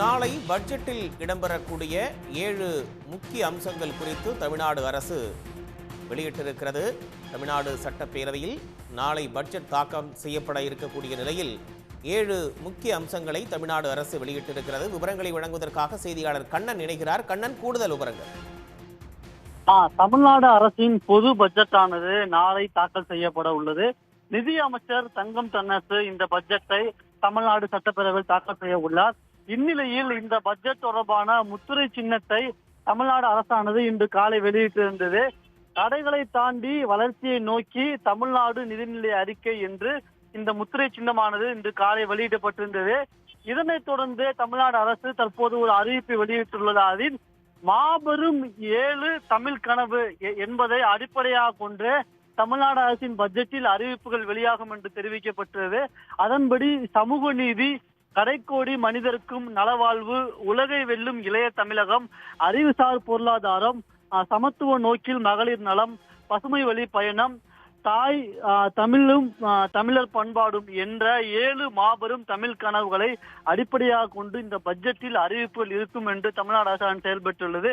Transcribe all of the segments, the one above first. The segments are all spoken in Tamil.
நாளை பட்ஜெட்டில் இடம்பெறக்கூடிய 7 முக்கிய அம்சங்கள் குறித்து தமிழ்நாடு அரசு வெளியிட்டிருக்கிறது. தமிழ்நாடு சட்டப்பேரவையில் நாளை பட்ஜெட் தாக்கம் செய்யப்பட இருக்கக்கூடிய நிலையில் 7 முக்கிய அம்சங்களை தமிழ்நாடு அரசு வெளியிட்டிருக்கிறது. விவரங்களை வழங்குவதற்காக செய்தியாளர் கண்ணன் இணைகிறார். கண்ணன், கூடுதல் விவரங்கள். தமிழ்நாடு அரசின் பொது பட்ஜெட்டானது நாளை தாக்கல் செய்யப்பட உள்ளது. நிதி அமைச்சர் தங்கம் தென்னரசு இந்த பட்ஜெட்டை தமிழ்நாடு சட்டப்பேரவையில் தாக்கல் செய்ய உள்ளார். இந்நிலையில் இந்த பட்ஜெட் தொடர்பான முத்திரை சின்னத்தை தமிழ்நாடு அரசானது இன்று காலை வெளியிட்டிருந்தது. தடைகளை தாண்டி வளர்ச்சியை நோக்கி தமிழ்நாடு நிதிநிலை அறிக்கை என்று இந்த முத்திரை சின்னமானது இன்று காலை வெளியிடப்பட்டிருந்தது. இதனைத் தொடர்ந்து தமிழ்நாடு அரசு தற்போது ஒரு அறிவிப்பை வெளியிட்டுள்ளது. அதில் மாபெரும் 7 தமிழ் கனவு என்பதை அடிப்படையாக கொண்டு தமிழ்நாடு அரசின் பட்ஜெட்டில் அறிவிப்புகள் வெளியாகும் என்று தெரிவிக்கப்பட்டது. அதன்படி சமூக நீதி, கடைக்கோடி மனிதருக்கும் நலவாழ்வு, உலகை வெல்லும் இளைய தமிழகம், அறிவுசார் பொருளாதாரம், சமத்துவ நோக்கில் மகளிர் நலம், பசுமை வழி பயணம், தாய் தமிழும் தமிழர் பண்பாடும் என்ற 7 மாபெரும் தமிழ் கனவுகளை அடிப்படையாக கொண்டு இந்த பட்ஜெட்டில் அறிவிப்புகள் இருக்கும் என்று தமிழ்நாடு அரசாங்கம் செயல்பட்டுள்ளது.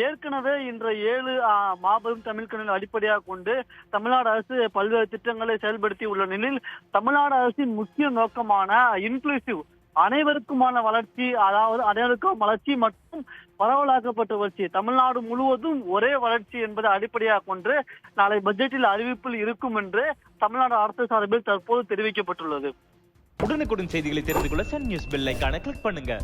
ஏற்கனவே இந்த 7 மாபெரும் தமிழ் கனவுகளை அடிப்படையாக கொண்டு தமிழ்நாடு அரசு பல்வேறு திட்டங்களை செயல்படுத்தி உள்ள நிலையில் தமிழ்நாடு அரசின் முக்கிய நோக்கமான இன்க்ளூசிவ் அனைவருக்குமான வளர்ச்சி, அதாவது அனைவருக்கும் வளர்ச்சி மற்றும் பரவலாக்கப்பட்ட வளர்ச்சி, தமிழ்நாடு முழுவதும் ஒரே வளர்ச்சி என்பதை அடிப்படையாக கொண்டு நாளை பட்ஜெட்டில் அறிவிப்பில் இருக்கும் என்று தமிழ்நாடு அரசு சார்பில் தற்போது தெரிவிக்கப்பட்டுள்ளது. உடனுக்குடன் செய்திகளை தெரிந்து கொள்ள சன் நியூஸ் பெல் ஐகானை கிளிக் பண்ணுங்க.